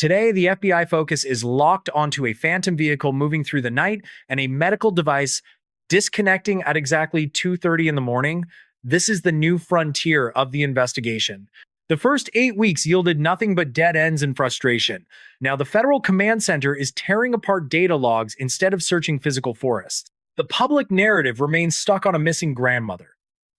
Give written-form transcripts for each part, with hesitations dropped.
Today, the FBI focus is locked onto a phantom vehicle moving through the night and a medical device disconnecting at exactly 2:30 in the morning. This is the new frontier of the investigation. The first 8 weeks yielded nothing but dead ends and frustration. Now, the Federal Command Center is tearing apart data logs instead of searching physical forests. The public narrative remains stuck on a missing grandmother.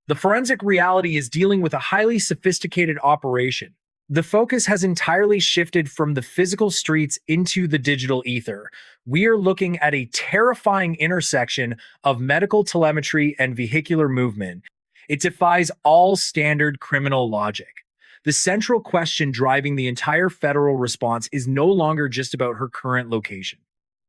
The forensic reality is dealing with a highly sophisticated operation. The focus has entirely shifted from the physical streets into the digital ether. We are looking at a terrifying intersection of medical telemetry and vehicular movement. It defies all standard criminal logic. The central question driving the entire federal response is no longer just about her current location.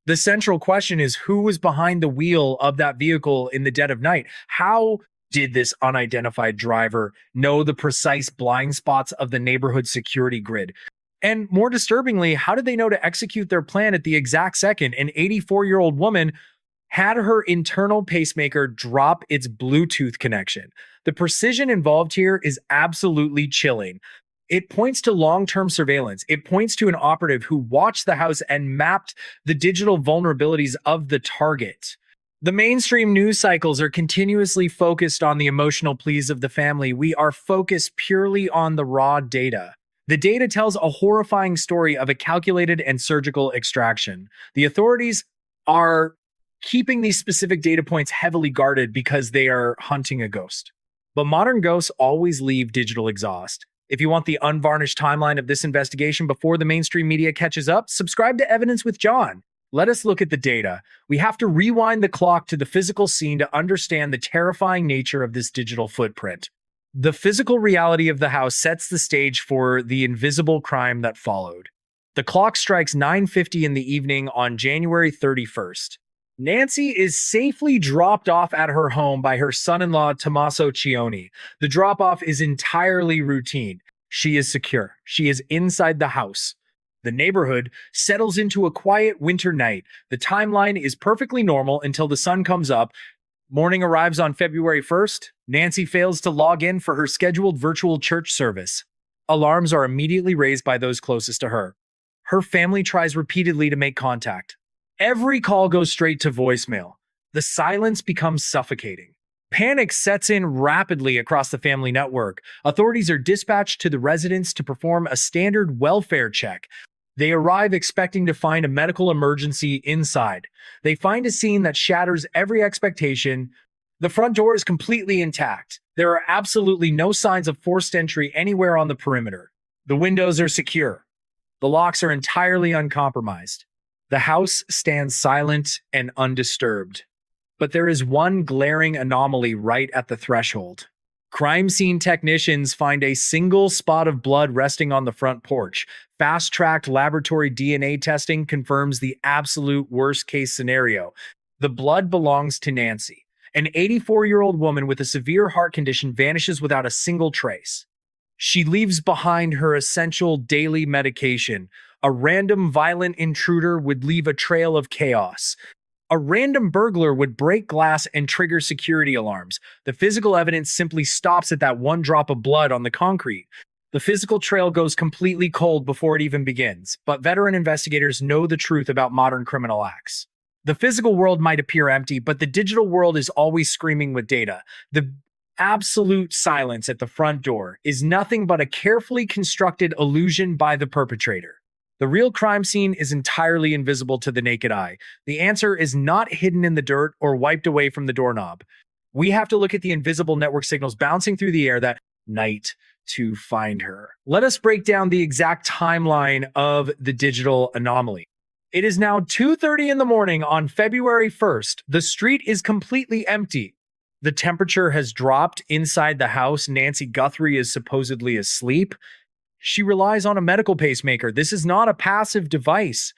The central question is who was behind the wheel of that vehicle in the dead of night? How did this unidentified driver know the precise blind spots of the neighborhood security grid? And more disturbingly, how did they know to execute their plan at the exact second an 84-year-old woman had her internal pacemaker drop its Bluetooth connection? The precision involved here is absolutely chilling. It points to long-term surveillance. It points to an operative who watched the house and mapped the digital vulnerabilities of the target. The mainstream news cycles are continuously focused on the emotional pleas of the family. We are focused purely on the raw data. The data tells a horrifying story of a calculated and surgical extraction. The authorities are keeping these specific data points heavily guarded because they are hunting a ghost. But modern ghosts always leave digital exhaust. If you want the unvarnished timeline of this investigation before the mainstream media catches up, subscribe to Evidence with John. Let us look at the data. We have to rewind the clock to the physical scene to understand the terrifying nature of this digital footprint. The physical reality of the house sets the stage for the invisible crime that followed. The clock strikes 9:50 in the evening on January 31st. Nancy is safely dropped off at her home by her son-in-law, Tommaso Cioni. The drop-off is entirely routine. She is secure. She is inside the house. The neighborhood settles into a quiet winter night. The timeline is perfectly normal until the sun comes up. Morning arrives on February 1st. Nancy fails to log in for her scheduled virtual church service. Alarms are immediately raised by those closest to her. Her family tries repeatedly to make contact. Every call goes straight to voicemail. The silence becomes suffocating. Panic sets in rapidly across the family network. Authorities are dispatched to the residence to perform a standard welfare check. They arrive expecting to find a medical emergency inside. They find a scene that shatters every expectation. The front door is completely intact. There are absolutely no signs of forced entry anywhere on the perimeter. The windows are secure. The locks are entirely uncompromised. The house stands silent and undisturbed. But there is one glaring anomaly right at the threshold. Crime scene technicians find a single spot of blood resting on the front porch. Fast-tracked laboratory DNA testing confirms the absolute worst-case scenario. The blood belongs to Nancy. An 84-year-old woman with a severe heart condition vanishes without a single trace. She leaves behind her essential daily medication. A random violent intruder would leave a trail of chaos. A random burglar would break glass and trigger security alarms. The physical evidence simply stops at that one drop of blood on the concrete. The physical trail goes completely cold before it even begins, but veteran investigators know the truth about modern criminal acts. The physical world might appear empty, but the digital world is always screaming with data. The absolute silence at the front door is nothing but a carefully constructed illusion by the perpetrator. The real crime scene is entirely invisible to the naked eye. The answer is not hidden in the dirt or wiped away from the doorknob. We have to look at the invisible network signals bouncing through the air that night to find her. Let us break down the exact timeline of the digital anomaly. It is now 2:30 in the morning on February 1st. The street is completely empty. The temperature has dropped inside the house. Nancy Guthrie is supposedly asleep. She relies on a medical pacemaker. This is not a passive device.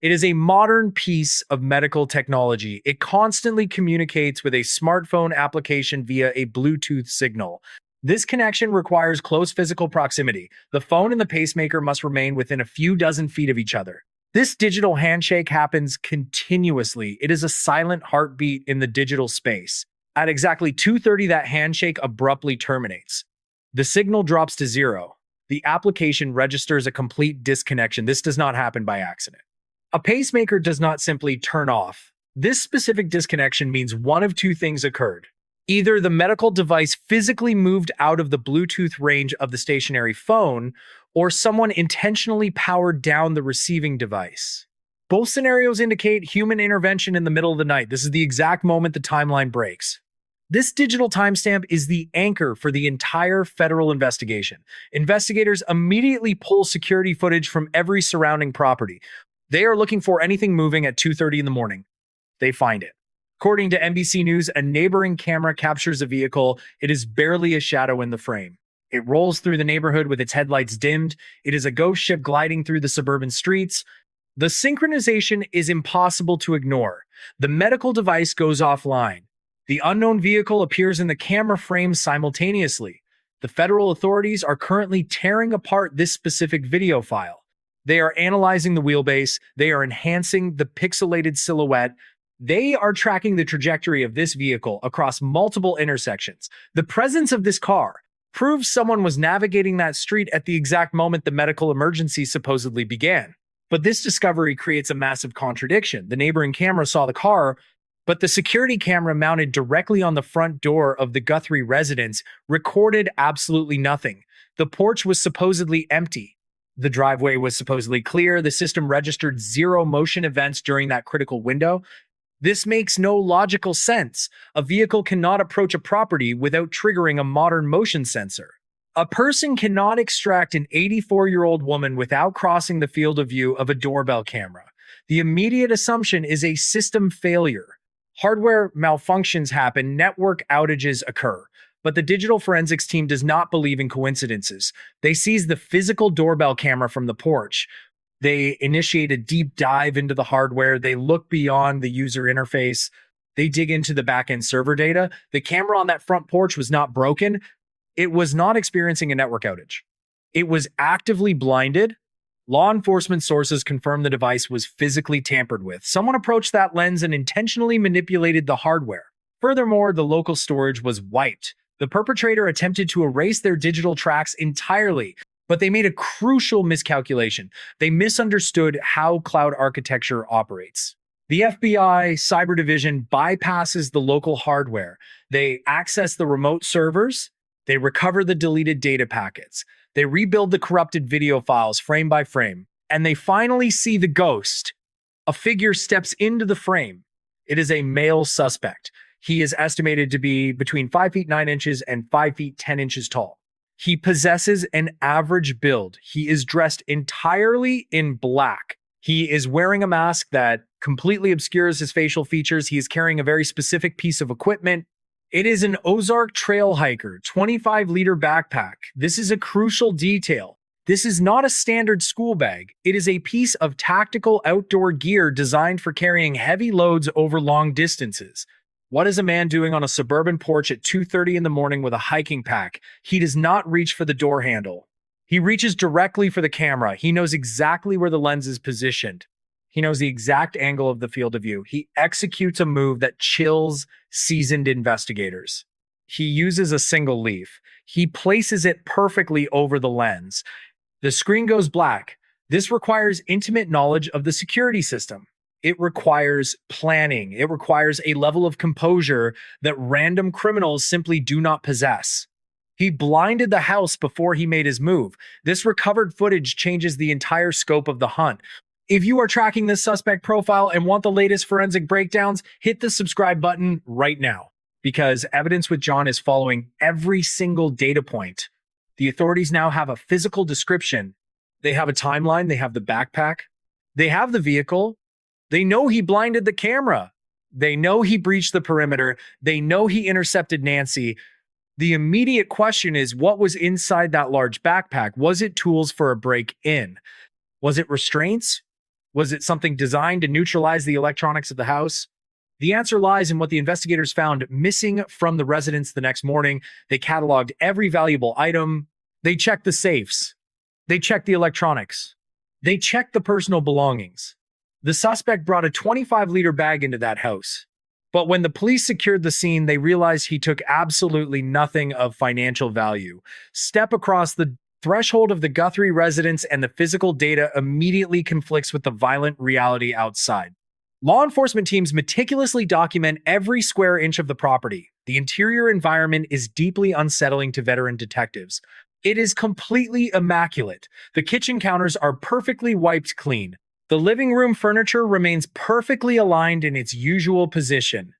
It is a modern piece of medical technology. It constantly communicates with a smartphone application via a Bluetooth signal. This connection requires close physical proximity. The phone and the pacemaker must remain within a few dozen feet of each other. This digital handshake happens continuously. It is a silent heartbeat in the digital space. At exactly 2:30, that handshake abruptly terminates. The signal drops to zero. the application registers a complete disconnection. This does not happen by accident. A pacemaker does not simply turn off. This specific disconnection means one of two things occurred. Either the medical device physically moved out of the Bluetooth range of the stationary phone, or someone intentionally powered down the receiving device. Both scenarios indicate human intervention in the middle of the night. This is the exact moment the timeline breaks. This digital timestamp is the anchor for the entire federal investigation. Investigators immediately pull security footage from every surrounding property. They are looking for anything moving at 2:30 in the morning. They find it. According to NBC News, a neighboring camera captures a vehicle. It is barely a shadow in the frame. It rolls through the neighborhood with its headlights dimmed. It is a ghost ship gliding through the suburban streets. The synchronization is impossible to ignore. The medical device goes offline. The unknown vehicle appears in the camera frame simultaneously. The federal authorities are currently tearing apart this specific video file. They are analyzing the wheelbase. They are enhancing the pixelated silhouette. They are tracking the trajectory of this vehicle across multiple intersections. The presence of this car proves someone was navigating that street at the exact moment the medical emergency supposedly began. But this discovery creates a massive contradiction. The neighboring camera saw the car, but the security camera mounted directly on the front door of the Guthrie residence recorded absolutely nothing. The porch was supposedly empty. The driveway was supposedly clear. The system registered 0 motion events during that critical window. This makes no logical sense. A vehicle cannot approach a property without triggering a modern motion sensor. A person cannot extract an 84-year-old woman without crossing the field of view of a doorbell camera. The immediate assumption is a system failure. Hardware malfunctions happen, network outages occur. But the digital forensics team does not believe in coincidences. They seize the physical doorbell camera from the porch. They initiate a deep dive into the hardware. They look beyond the user interface. They dig into the back-end server data. The camera on that front porch was not broken. It was not experiencing a network outage. It was actively blinded. Law enforcement sources confirmed the device was physically tampered with. Someone approached that lens and intentionally manipulated the hardware. Furthermore, the local storage was wiped. The perpetrator attempted to erase their digital tracks entirely, but they made a crucial miscalculation. They misunderstood how cloud architecture operates. The FBI Cyber Division bypasses the local hardware. They access the remote servers. They recover the deleted data packets. They rebuild the corrupted video files frame by frame. And they finally see the ghost. A figure steps into the frame. It is a male suspect. He is estimated to be between 5 feet 9 inches and 5 feet 10 inches tall. He possesses an average build. He is dressed entirely in black. He is wearing a mask that completely obscures his facial features. He is carrying a very specific piece of equipment. It is an Ozark trail hiker, 25-liter backpack. This is a crucial detail. This is not a standard school bag. It is a piece of tactical outdoor gear designed for carrying heavy loads over long distances. What is a man doing on a suburban porch at 2:30 in the morning with a hiking pack? He does not reach for the door handle. He reaches directly for the camera. He knows exactly where the lens is positioned. He knows the exact angle of the field of view. He executes a move that chills seasoned investigators. He uses a single leaf. He places it perfectly over the lens. The screen goes black. This requires intimate knowledge of the security system. It requires planning. It requires a level of composure that random criminals simply do not possess. He blinded the house before he made his move. This recovered footage changes the entire scope of the hunt. If you are tracking this suspect profile and want the latest forensic breakdowns, hit the subscribe button right now, because Evidence with John is following every single data point. The authorities now have a physical description. They have a timeline. They have the backpack. They have the vehicle. They know he blinded the camera. They know he breached the perimeter. They know he intercepted Nancy. The immediate question is, what was inside that large backpack? Was it tools for a break-in? Was it restraints? Was it something designed to neutralize the electronics of the house? The answer lies in what the investigators found missing from the residence the next morning. They cataloged every valuable item. They checked the safes. They checked the electronics. They checked the personal belongings. The suspect brought a 25-liter bag into that house. But when the police secured the scene, they realized he took absolutely nothing of financial value. Step across the threshold of the Guthrie residence and the physical data immediately conflicts with the violent reality outside. Law enforcement teams meticulously document every square inch of the property. The interior environment is deeply unsettling to veteran detectives. It is completely immaculate. The kitchen counters are perfectly wiped clean. The living room furniture remains perfectly aligned in its usual position.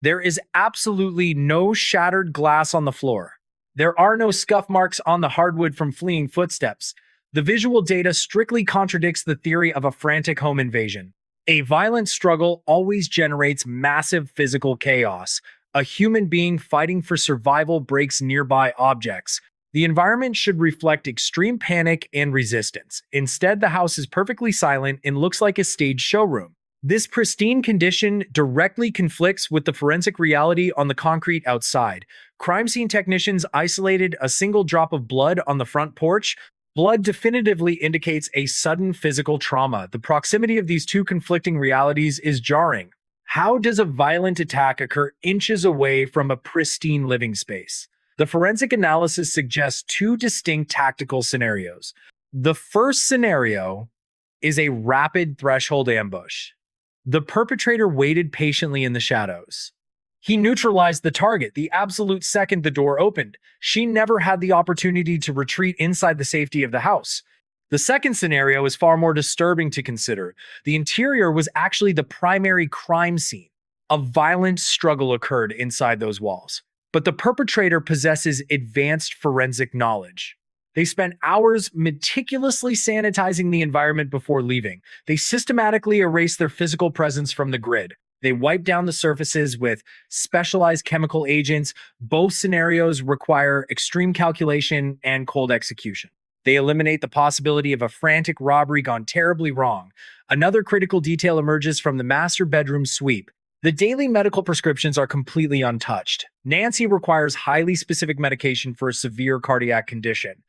There is absolutely no shattered glass on the floor. There are no scuff marks on the hardwood from fleeing footsteps. The visual data strictly contradicts the theory of a frantic home invasion. A violent struggle always generates massive physical chaos. A human being fighting for survival breaks nearby objects. The environment should reflect extreme panic and resistance. Instead, the house is perfectly silent and looks like a staged showroom. This pristine condition directly conflicts with the forensic reality on the concrete outside. Crime scene technicians isolated a single drop of blood on the front porch. Blood definitively indicates a sudden physical trauma. The proximity of these two conflicting realities is jarring. How does a violent attack occur inches away from a pristine living space? The forensic analysis suggests two distinct tactical scenarios. The first scenario is a rapid threshold ambush. The perpetrator waited patiently in the shadows. He neutralized the target the absolute second the door opened. She never had the opportunity to retreat inside the safety of the house. The second scenario is far more disturbing to consider. The interior was actually the primary crime scene. A violent struggle occurred inside those walls. But the perpetrator possesses advanced forensic knowledge. They spent hours meticulously sanitizing the environment before leaving. They systematically erased their physical presence from the grid. They wiped down the surfaces with specialized chemical agents. Both scenarios require extreme calculation and cold execution. They eliminate the possibility of a frantic robbery gone terribly wrong. Another critical detail emerges from the master bedroom sweep. The daily medical prescriptions are completely untouched. Nancy requires highly specific medication for a severe cardiac condition.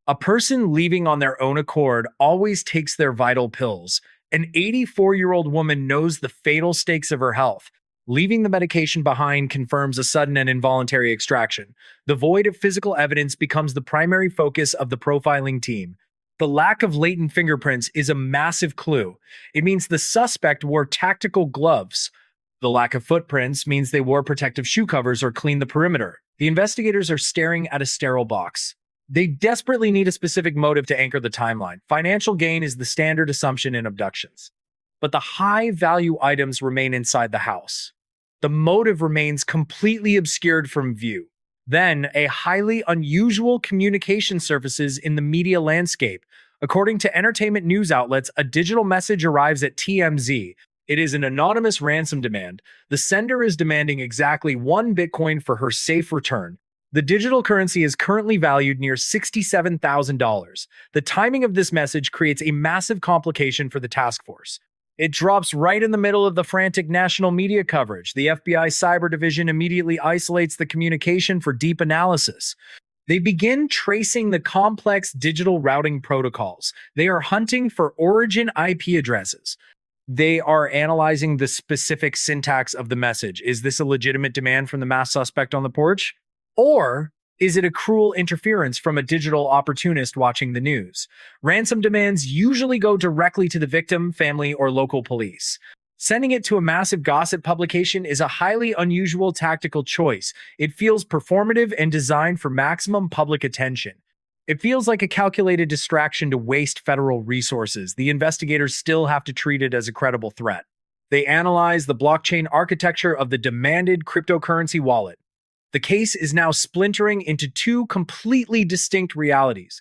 A person leaving on their own accord always takes their vital pills. An 84-year-old woman knows the fatal stakes of her health. Leaving the medication behind confirms a sudden and involuntary extraction. The void of physical evidence becomes the primary focus of the profiling team. The lack of latent fingerprints is a massive clue. It means the suspect wore tactical gloves. The lack of footprints means they wore protective shoe covers or cleaned the perimeter. The investigators are staring at a sterile box. They desperately need a specific motive to anchor the timeline. Financial gain is the standard assumption in abductions. But the high-value items remain inside the house. The motive remains completely obscured from view. Then, a highly unusual communication surfaces in the media landscape. According to entertainment news outlets, a digital message arrives at TMZ. It is an anonymous ransom demand. The sender is demanding exactly 1 Bitcoin for her safe return. The digital currency is currently valued near $67,000. The timing of this message creates a massive complication for the task force. It drops right in the middle of the frantic national media coverage. The FBI Cyber Division immediately isolates the communication for deep analysis. They begin tracing the complex digital routing protocols. They are hunting for origin IP addresses. They are analyzing the specific syntax of the message. Is this a legitimate demand from the mass suspect on the porch? Or is it a cruel interference from a digital opportunist watching the news? Ransom demands usually go directly to the victim, family, or local police. Sending it to a massive gossip publication is a highly unusual tactical choice. It feels performative and designed for maximum public attention. It feels like a calculated distraction to waste federal resources. The investigators still have to treat it as a credible threat. They analyze the blockchain architecture of the demanded cryptocurrency wallet. The case is now splintering into two completely distinct realities.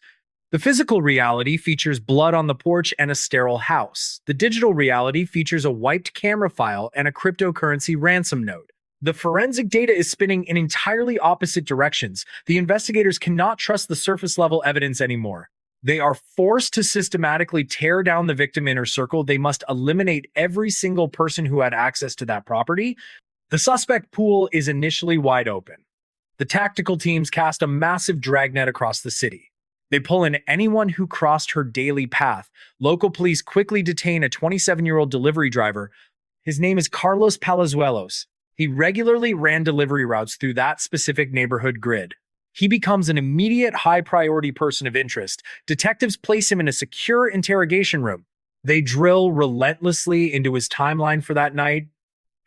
The physical reality features blood on the porch and a sterile house. The digital reality features a wiped camera file and a cryptocurrency ransom note. The forensic data is spinning in entirely opposite directions. The investigators cannot trust the surface-level evidence anymore. They are forced to systematically tear down the victim inner circle. They must eliminate every single person who had access to that property. The suspect pool is initially wide open. The tactical teams cast a massive dragnet across the city. They pull in anyone who crossed her daily path. Local police quickly detain a 27-year-old delivery driver. His name is Carlos Palazuelos. He regularly ran delivery routes through that specific neighborhood grid. He becomes an immediate high-priority person of interest. Detectives place him in a secure interrogation room. They drill relentlessly into his timeline for that night.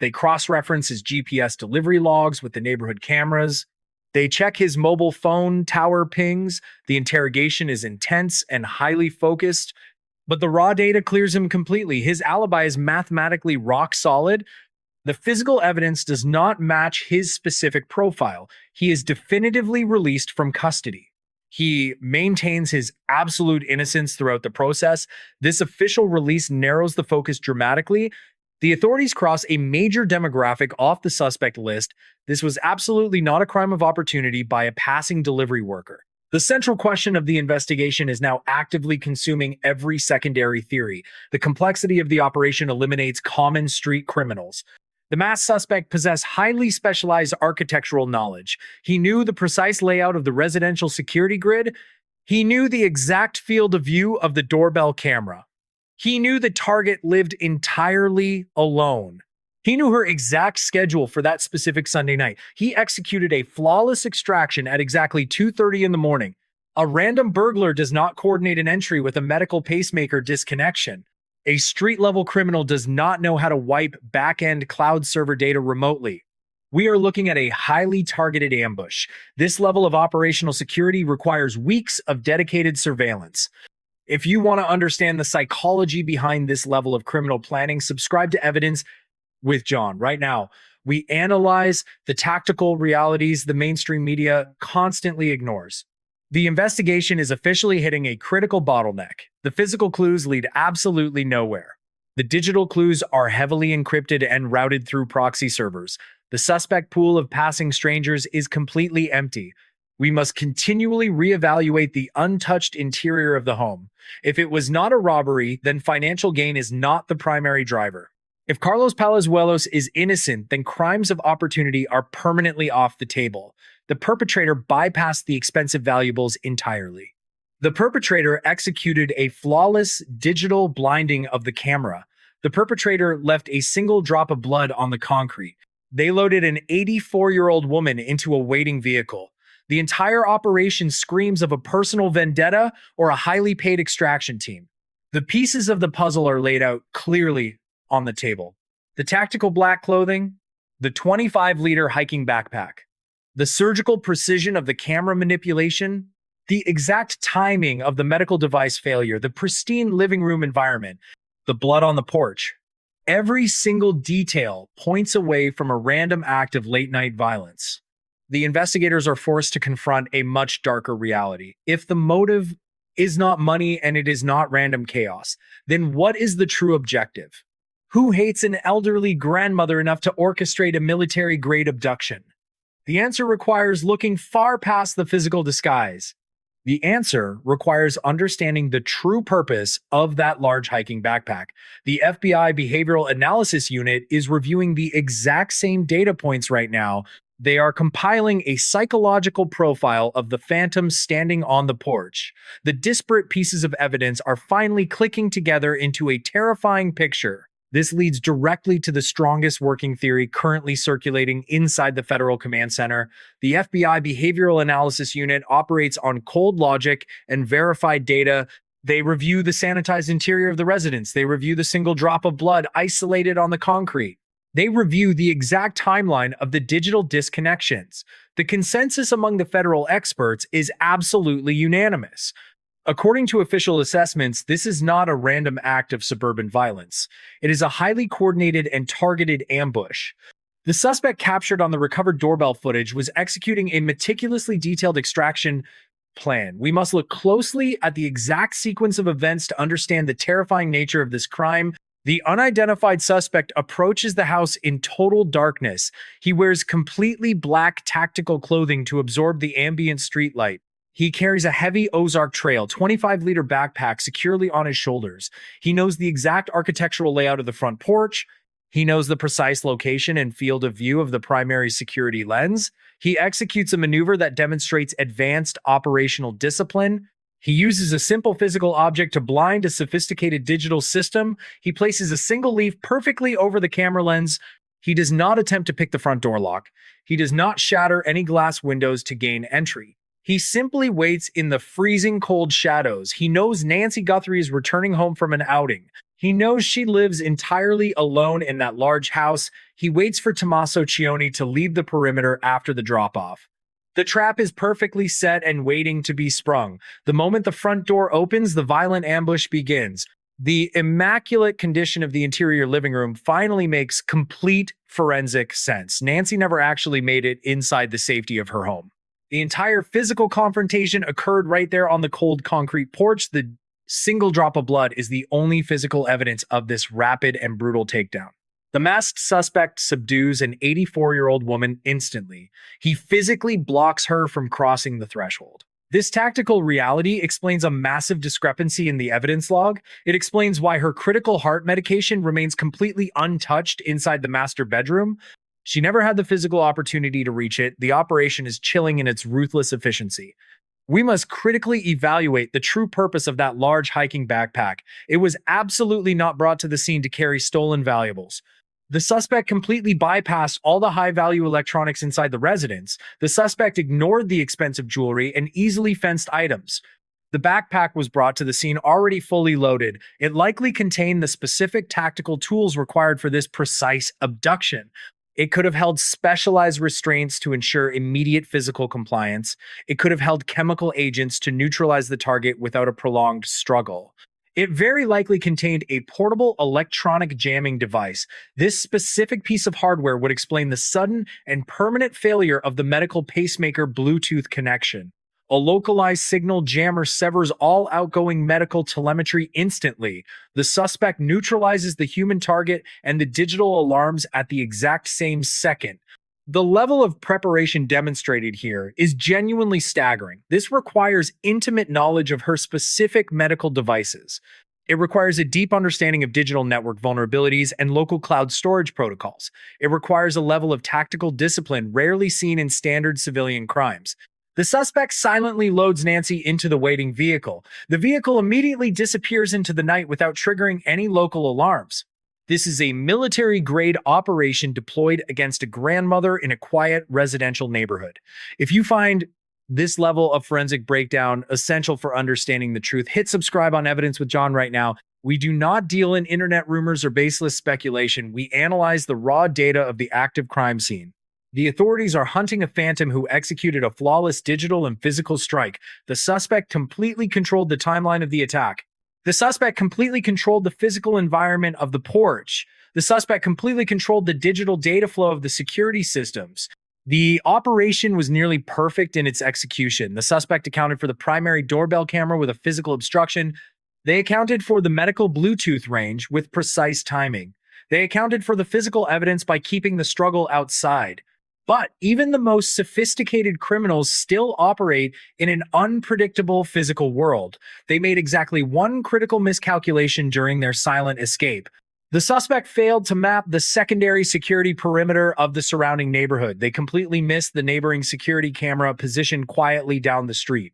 They cross-reference his GPS delivery logs with the neighborhood cameras. They check his mobile phone tower pings. The interrogation is intense and highly focused, but the raw data clears him completely. His alibi is mathematically rock solid. The physical evidence does not match his specific profile. He is definitively released from custody. He maintains his absolute innocence throughout the process. This official release narrows the focus dramatically. The authorities cross a major demographic off the suspect list. This was absolutely not a crime of opportunity by a passing delivery worker. The central question of the investigation is now actively consuming every secondary theory. The complexity of the operation eliminates common street criminals. The masked suspect possessed highly specialized architectural knowledge. He knew the precise layout of the residential security grid. He knew the exact field of view of the doorbell camera. He knew the target lived entirely alone. He knew her exact schedule for that specific Sunday night. He executed a flawless extraction at exactly 2:30 in the morning. A random burglar does not coordinate an entry with a medical pacemaker disconnection. A street-level criminal does not know how to wipe back-end cloud server data remotely. We are looking at a highly targeted ambush. This level of operational security requires weeks of dedicated surveillance. If you want to understand the psychology behind this level of criminal planning, subscribe to Evidence with John. Right now, we analyze the tactical realities the mainstream media constantly ignores. The investigation is officially hitting a critical bottleneck. The physical clues lead absolutely nowhere. The digital clues are heavily encrypted and routed through proxy servers. The suspect pool of passing strangers is completely empty. We must continually reevaluate the untouched interior of the home. If it was not a robbery, then financial gain is not the primary driver. If Carlos Palazuelos is innocent, then crimes of opportunity are permanently off the table. The perpetrator bypassed the expensive valuables entirely. The perpetrator executed a flawless digital blinding of the camera. The perpetrator left a single drop of blood on the concrete. They loaded an 84-year-old woman into a waiting vehicle. The entire operation screams of a personal vendetta or a highly paid extraction team. The pieces of the puzzle are laid out clearly on the table. The tactical black clothing, the 25-liter hiking backpack, the surgical precision of the camera manipulation, the exact timing of the medical device failure, the pristine living room environment, the blood on the porch. Every single detail points away from a random act of late-night violence. The investigators are forced to confront a much darker reality. If the motive is not money and it is not random chaos, then what is the true objective? Who hates an elderly grandmother enough to orchestrate a military-grade abduction? The answer requires looking far past the physical disguise. The answer requires understanding the true purpose of that large hiking backpack. The FBI Behavioral Analysis Unit is reviewing the exact same data points right now. They are compiling a psychological profile of the phantom standing on the porch. The disparate pieces of evidence are finally clicking together into a terrifying picture. This leads directly to the strongest working theory currently circulating inside the Federal Command Center. The FBI Behavioral Analysis Unit operates on cold logic and verified data. They review the sanitized interior of the residence. They review the single drop of blood isolated on the concrete. They review the exact timeline of the digital disconnections. The consensus among the federal experts is absolutely unanimous. According to official assessments, this is not a random act of suburban violence. It is a highly coordinated and targeted ambush. The suspect captured on the recovered doorbell footage was executing a meticulously detailed extraction plan. We must look closely at the exact sequence of events to understand the terrifying nature of this crime. The unidentified suspect approaches the house in total darkness. He wears completely black tactical clothing to absorb the ambient street light. He carries a heavy Ozark Trail 25-liter backpack securely on his shoulders. He knows the exact architectural layout of the front porch. He knows the precise location and field of view of the primary security lens. He executes a maneuver that demonstrates advanced operational discipline. He uses a simple physical object to blind a sophisticated digital system. He places a single leaf perfectly over the camera lens. He does not attempt to pick the front door lock. He does not shatter any glass windows to gain entry. He simply waits in the freezing cold shadows. He knows Nancy Guthrie is returning home from an outing. He knows she lives entirely alone in that large house. He waits for Tommaso Cioni to leave the perimeter after the drop-off. The trap is perfectly set and waiting to be sprung. The moment the front door opens, the violent ambush begins. The immaculate condition of the interior living room finally makes complete forensic sense. Nancy never actually made it inside the safety of her home. The entire physical confrontation occurred right there on the cold concrete porch. The single drop of blood is the only physical evidence of this rapid and brutal takedown. The masked suspect subdues an 84-year-old woman instantly. He physically blocks her from crossing the threshold. This tactical reality explains a massive discrepancy in the evidence log. It explains why her critical heart medication remains completely untouched inside the master bedroom. She never had the physical opportunity to reach it. The operation is chilling in its ruthless efficiency. We must critically evaluate the true purpose of that large hiking backpack. It was absolutely not brought to the scene to carry stolen valuables. The suspect completely bypassed all the high-value electronics inside the residence. The suspect ignored the expensive jewelry and easily fenced items. The backpack was brought to the scene already fully loaded. It likely contained the specific tactical tools required for this precise abduction. It could have held specialized restraints to ensure immediate physical compliance. It could have held chemical agents to neutralize the target without a prolonged struggle. It very likely contained a portable electronic jamming device. This specific piece of hardware would explain the sudden and permanent failure of the medical pacemaker Bluetooth connection. A localized signal jammer severs all outgoing medical telemetry instantly. The suspect neutralizes the human target and the digital alarms at the exact same second. The level of preparation demonstrated here is genuinely staggering. This requires intimate knowledge of her specific medical devices. It requires a deep understanding of digital network vulnerabilities and local cloud storage protocols. It requires a level of tactical discipline rarely seen in standard civilian crimes. The suspect silently loads Nancy into the waiting vehicle. The vehicle immediately disappears into the night without triggering any local alarms. This is a military-grade operation deployed against a grandmother in a quiet residential neighborhood. If you find this level of forensic breakdown essential for understanding the truth, hit subscribe on Evidence with John right now. We do not deal in internet rumors or baseless speculation. We analyze the raw data of the active crime scene. The authorities are hunting a phantom who executed a flawless digital and physical strike. The suspect completely controlled the timeline of the attack. The suspect completely controlled the physical environment of the porch. The suspect completely controlled the digital data flow of the security systems. The operation was nearly perfect in its execution. The suspect accounted for the primary doorbell camera with a physical obstruction. They accounted for the medical Bluetooth range with precise timing. They accounted for the physical evidence by keeping the struggle outside. But even the most sophisticated criminals still operate in an unpredictable physical world. They made exactly one critical miscalculation during their silent escape. The suspect failed to map the secondary security perimeter of the surrounding neighborhood. They completely missed the neighboring security camera positioned quietly down the street.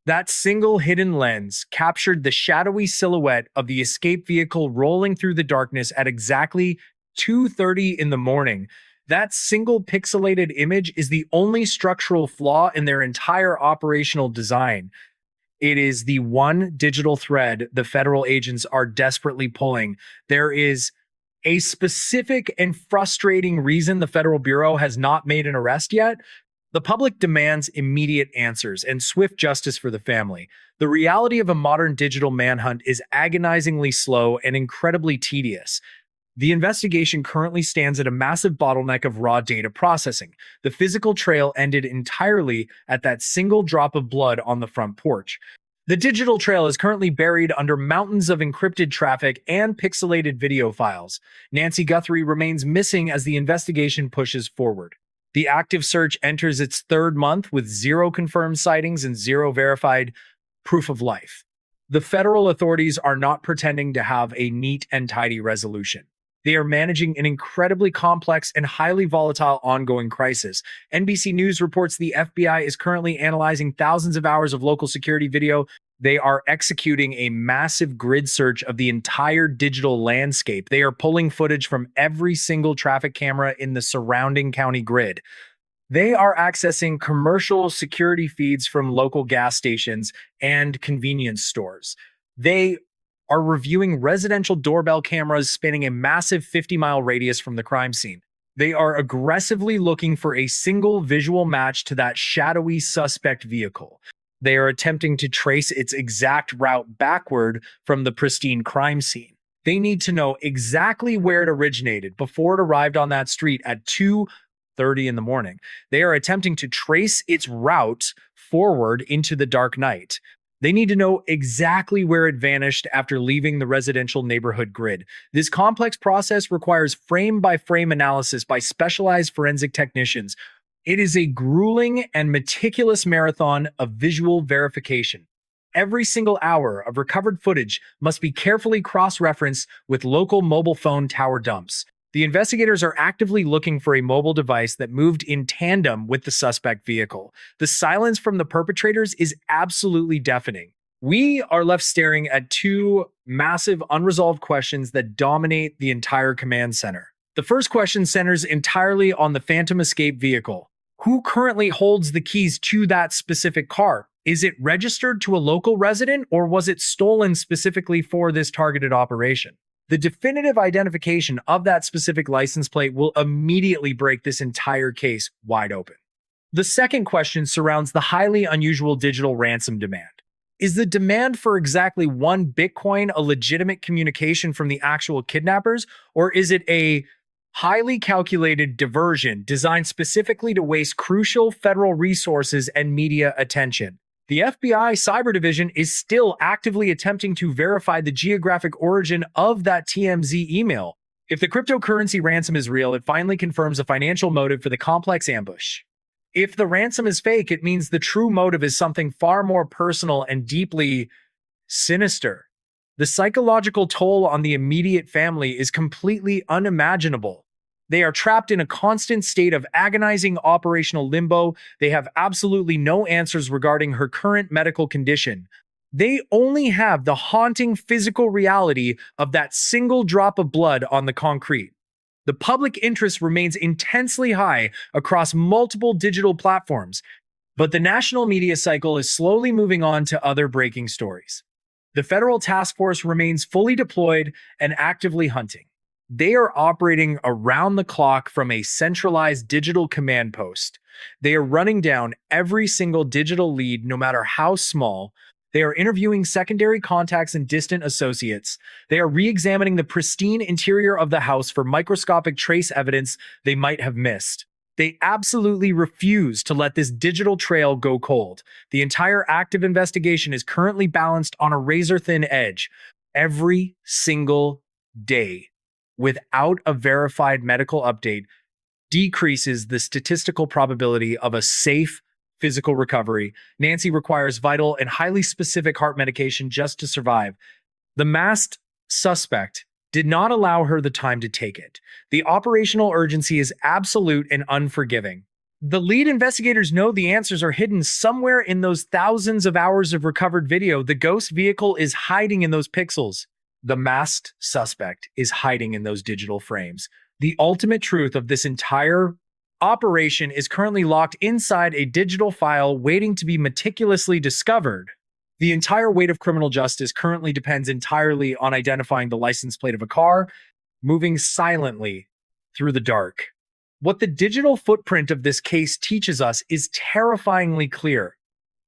That single hidden lens captured the shadowy silhouette of the escape vehicle rolling through the darkness at exactly 2:30 in the morning. That single pixelated image is the only structural flaw in their entire operational design. It is the one digital thread the federal agents are desperately pulling. There is a specific and frustrating reason the Federal Bureau has not made an arrest yet. The public demands immediate answers and swift justice for the family. The reality of a modern digital manhunt is agonizingly slow and incredibly tedious. The investigation currently stands at a massive bottleneck of raw data processing. The physical trail ended entirely at that single drop of blood on the front porch. The digital trail is currently buried under mountains of encrypted traffic and pixelated video files. Nancy Guthrie remains missing as the investigation pushes forward. The active search enters its third month with 0 confirmed sightings and 0 verified proof of life. The federal authorities are not pretending to have a neat and tidy resolution. They are managing an incredibly complex and highly volatile ongoing crisis. NBC News reports the FBI is currently analyzing thousands of hours of local security video They are executing a massive grid search of the entire digital landscape. They are pulling footage from every single traffic camera in the surrounding county grid. They are accessing commercial security feeds from local gas stations and convenience stores. They are reviewing residential doorbell cameras spanning a massive 50-mile radius from the crime scene. They are aggressively looking for a single visual match to that shadowy suspect vehicle. They are attempting to trace its exact route backward from the pristine crime scene. They need to know exactly where it originated before it arrived on that street at 2:30 in the morning. They are attempting to trace its route forward into the dark night. They need to know exactly where it vanished after leaving the residential neighborhood grid. This complex process requires frame-by-frame analysis by specialized forensic technicians. It is a grueling and meticulous marathon of visual verification. Every single hour of recovered footage must be carefully cross-referenced with local mobile phone tower dumps. The investigators are actively looking for a mobile device that moved in tandem with the suspect vehicle. The silence from the perpetrators is absolutely deafening. We are left staring at two massive unresolved questions that dominate the entire command center. The first question centers entirely on the Phantom escape vehicle. Who currently holds the keys to that specific car? Is it registered to a local resident, or was it stolen specifically for this targeted operation? The definitive identification of that specific license plate will immediately break this entire case wide open. The second question surrounds the highly unusual digital ransom demand. Is the demand for exactly 1 Bitcoin a legitimate communication from the actual kidnappers, or is it a highly calculated diversion designed specifically to waste crucial federal resources and media attention? The FBI Cyber Division is still actively attempting to verify the geographic origin of that TMZ email. If the cryptocurrency ransom is real, it finally confirms a financial motive for the complex ambush. If the ransom is fake, it means the true motive is something far more personal and deeply sinister. The psychological toll on the immediate family is completely unimaginable. They are trapped in a constant state of agonizing operational limbo. They have absolutely no answers regarding her current medical condition. They only have the haunting physical reality of that single drop of blood on the concrete. The public interest remains intensely high across multiple digital platforms, but the national media cycle is slowly moving on to other breaking stories. The federal task force remains fully deployed and actively hunting. They are operating around the clock from a centralized digital command post. They are running down every single digital lead, no matter how small. They are interviewing secondary contacts and distant associates. They are re-examining the pristine interior of the house for microscopic trace evidence they might have missed. They absolutely refuse to let this digital trail go cold. The entire active investigation is currently balanced on a razor-thin edge. Every single day, without a verified medical update, decreases the statistical probability of a safe physical recovery. Nancy requires vital and highly specific heart medication just to survive. The masked suspect did not allow her the time to take it. The operational urgency is absolute and unforgiving. The lead investigators know the answers are hidden somewhere in those thousands of hours of recovered video. The ghost vehicle is hiding in those pixels. The masked suspect is hiding in those digital frames. The ultimate truth of this entire operation is currently locked inside a digital file waiting to be meticulously discovered. The entire weight of criminal justice currently depends entirely on identifying the license plate of a car, moving silently through the dark. What the digital footprint of this case teaches us is terrifyingly clear.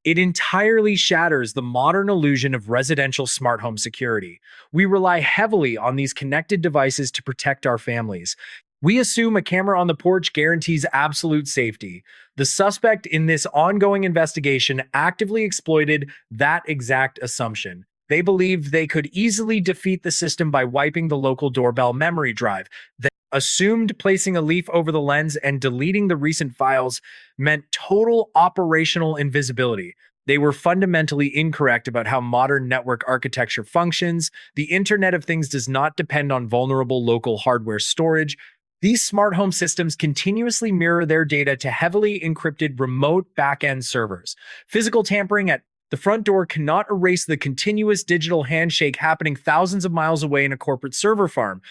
It entirely shatters the modern illusion of residential smart home security. We rely heavily on these connected devices to protect our families. We assume a camera on the porch guarantees absolute safety. The suspect in this ongoing investigation actively exploited that exact assumption. They believed they could easily defeat the system by wiping the local doorbell memory drive. They assumed placing a leaf over the lens and deleting the recent files meant total operational invisibility. They were fundamentally incorrect about how modern network architecture functions. The Internet of Things does not depend on vulnerable local hardware storage. These smart home systems continuously mirror their data to heavily encrypted remote back-end servers. Physical tampering at The front door cannot erase the continuous digital handshake happening thousands of miles away in a corporate server farm.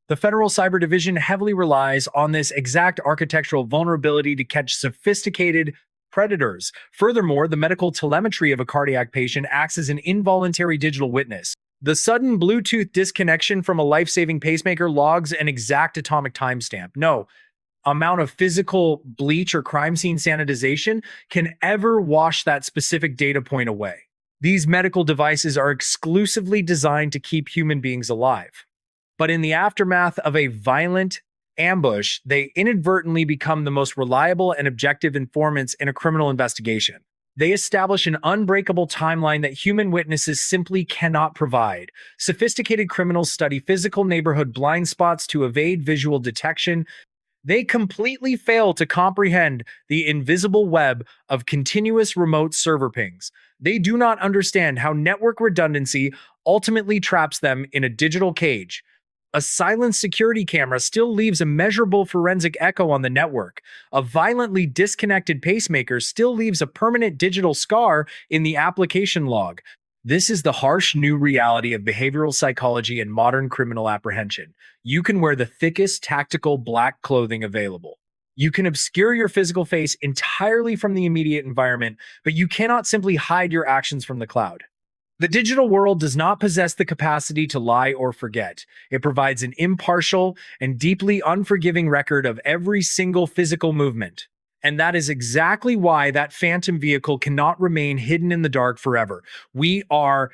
The Federal Cyber Division heavily relies on this exact architectural vulnerability to catch sophisticated predators. Furthermore, the medical telemetry of a cardiac patient acts as an involuntary digital witness. The sudden Bluetooth disconnection from a life-saving pacemaker logs an exact atomic timestamp. No amount of physical bleach or crime scene sanitization can ever wash that specific data point away. These medical devices are exclusively designed to keep human beings alive. But in the aftermath of a violent ambush, they inadvertently become the most reliable and objective informants in a criminal investigation. They establish an unbreakable timeline that human witnesses simply cannot provide. Sophisticated criminals study physical neighborhood blind spots to evade visual detection. They completely fail to comprehend the invisible web of continuous remote server pings. They do not understand how network redundancy ultimately traps them in a digital cage. A silent security camera still leaves a measurable forensic echo on the network. A violently disconnected pacemaker still leaves a permanent digital scar in the application log. This is the harsh new reality of behavioral psychology and modern criminal apprehension. You can wear the thickest tactical black clothing available. You can obscure your physical face entirely from the immediate environment, but you cannot simply hide your actions from the cloud. The digital world does not possess the capacity to lie or forget. It provides an impartial and deeply unforgiving record of every single physical movement. And that is exactly why that phantom vehicle cannot remain hidden in the dark forever. We are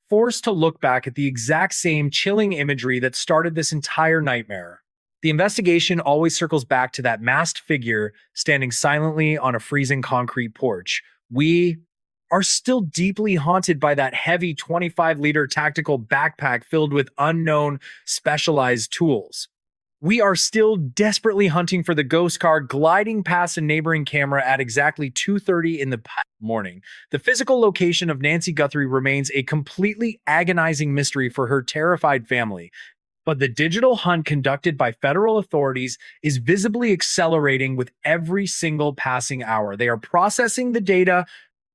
forced to look back at the exact same chilling imagery that started this entire nightmare. The investigation always circles back to that masked figure standing silently on a freezing concrete porch. We are still deeply haunted by that heavy 25-liter tactical backpack filled with unknown specialized tools. We are still desperately hunting for the ghost car gliding past a neighboring camera at exactly 2:30 in the morning. The physical location of Nancy Guthrie remains a completely agonizing mystery for her terrified family. But the digital hunt conducted by federal authorities is visibly accelerating with every single passing hour. They are processing the data.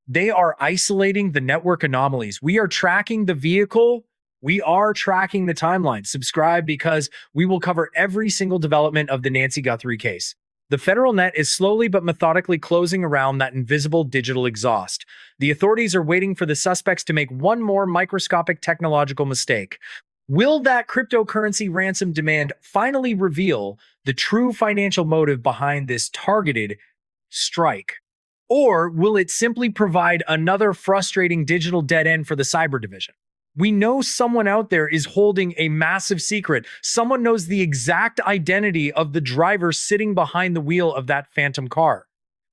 They are isolating the network anomalies. We are tracking the vehicle. We are tracking the timeline. Subscribe because we will cover every single development of the Nancy Guthrie case. The federal net is slowly but methodically closing around that invisible digital exhaust. The authorities are waiting for the suspects to make one more microscopic technological mistake. Will that cryptocurrency ransom demand finally reveal the true financial motive behind this targeted strike? Or will it simply provide another frustrating digital dead end for the cyber division? We know someone out there is holding a massive secret. Someone knows the exact identity of the driver sitting behind the wheel of that phantom car.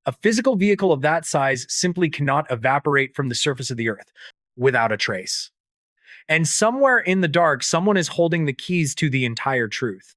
A physical vehicle of that size simply cannot evaporate from the surface of the earth without a trace. And somewhere in the dark, someone is holding the keys to the entire truth.